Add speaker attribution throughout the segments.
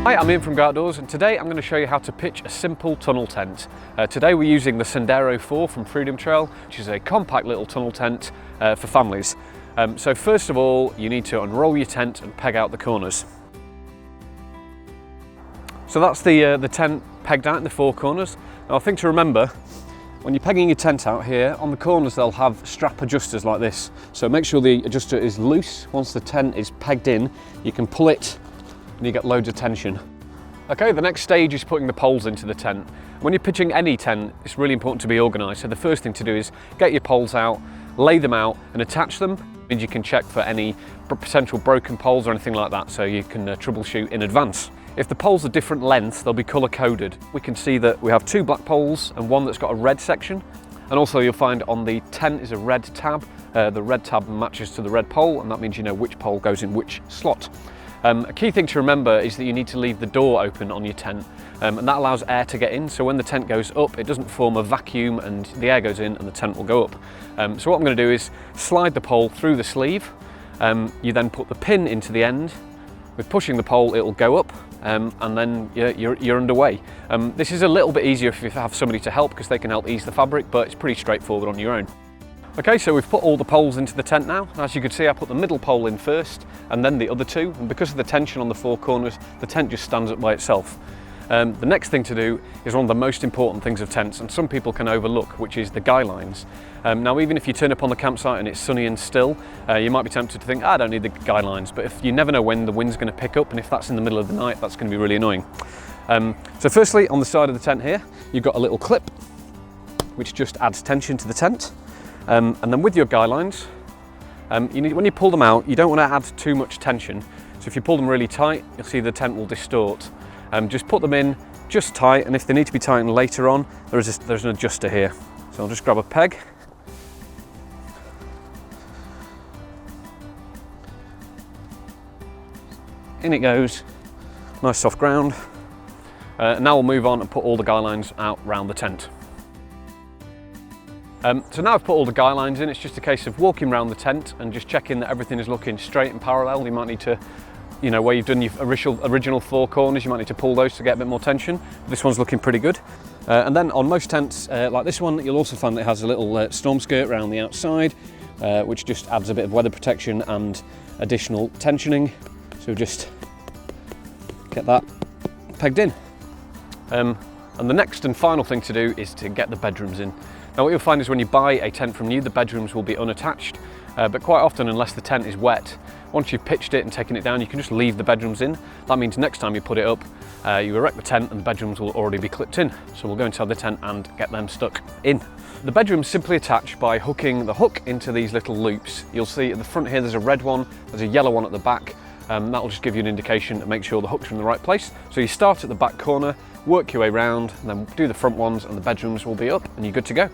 Speaker 1: Hi, I'm Ian from Go Outdoors, and today I'm going to show you how to pitch a simple tunnel tent. Today we're using the Sendero 4 from Freedom Trail, which is a compact little tunnel tent for families. So first of all, you need to unroll your tent and peg out the corners. So that's the tent pegged out in the four corners. Now a thing to remember, when you're pegging your tent out here, on the corners they'll have strap adjusters like this. So make sure the adjuster is loose. Once the tent is pegged in, you can pull it and you get loads of tension. Okay, the next stage is putting the poles into the tent. When you're pitching any tent, it's really important to be organised. So the first thing to do is get your poles out, lay them out and attach them. And you can check for any potential broken poles or anything like that, so you can troubleshoot in advance. If the poles are different lengths, they'll be colour coded. We can see that we have two black poles and one that's got a red section. And also you'll find on the tent is a red tab. The red tab matches to the red pole, and that means you know which pole goes in which slot. A key thing to remember is that you need to leave the door open on your tent, and that allows air to get in, so when the tent goes up it doesn't form a vacuum and the air goes in and the tent will go up. So what I'm going to do is slide the pole through the sleeve. You then put the pin into the end. With pushing the pole it will go up, and then you're underway. This is a little bit easier if you have somebody to help, because they can help ease the fabric, but it's pretty straightforward on your own. Okay, so we've put all the poles into the tent now. As you can see, I put the middle pole in first and then the other two, and because of the tension on the four corners, the tent just stands up by itself. The next thing to do is one of the most important things of tents, and some people can overlook, which is the guy lines. Now even if you turn up on the campsite and it's sunny and still, you might be tempted to think, I don't need the guy lines, but if you never know when the wind's going to pick up, and if that's in the middle of the night, that's going to be really annoying. So firstly, on the side of the tent here, you've got a little clip, which just adds tension to the tent. And then with your guy lines, when you pull them out, you don't want to add too much tension. So if you pull them really tight, you'll see the tent will distort. Just put them in just tight, and if they need to be tightened later on, there's an adjuster here. So I'll just grab a peg. In it goes, nice soft ground. Now we'll move on and put all the guy lines out round the tent. So now I've put all the guy lines in, it's just a case of walking around the tent and just checking that everything is looking straight and parallel. You might need to, where you've done your original four corners, you might need to pull those to get a bit more tension. This one's looking pretty good. And then on most tents, like this one, you'll also find that it has a little storm skirt around the outside, which just adds a bit of weather protection and additional tensioning. So just get that pegged in. And the next and final thing to do is to get the bedrooms in. Now what you'll find is when you buy a tent from new, the bedrooms will be unattached, but quite often, unless the tent is wet, once you've pitched it and taken it down, you can just leave the bedrooms in. That means next time you put it up, you erect the tent and the bedrooms will already be clipped in. So we'll go inside the tent and get them stuck in. The bedrooms simply attach by hooking the hook into these little loops. You'll see at the front here there's a red one, there's a yellow one at the back. That will just give you an indication to make sure the hooks are in the right place. So you start at the back corner, work your way round, and then do the front ones, and the bedrooms will be up and you're good to go.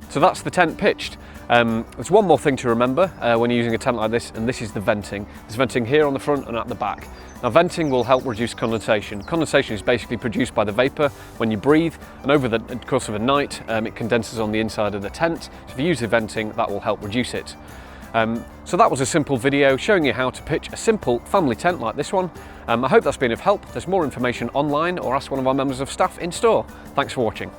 Speaker 1: So that's the tent pitched. There's one more thing to remember when you're using a tent like this, and this is the venting. There's venting here on the front and at the back. Now venting will help reduce condensation. Condensation is basically produced by the vapour when you breathe, and over the course of a night it condenses on the inside of the tent. So if you use the venting, that will help reduce it. So that was a simple video showing you how to pitch a simple family tent like this one. I hope that's been of help. There's more information online, or ask one of our members of staff in store. Thanks for watching.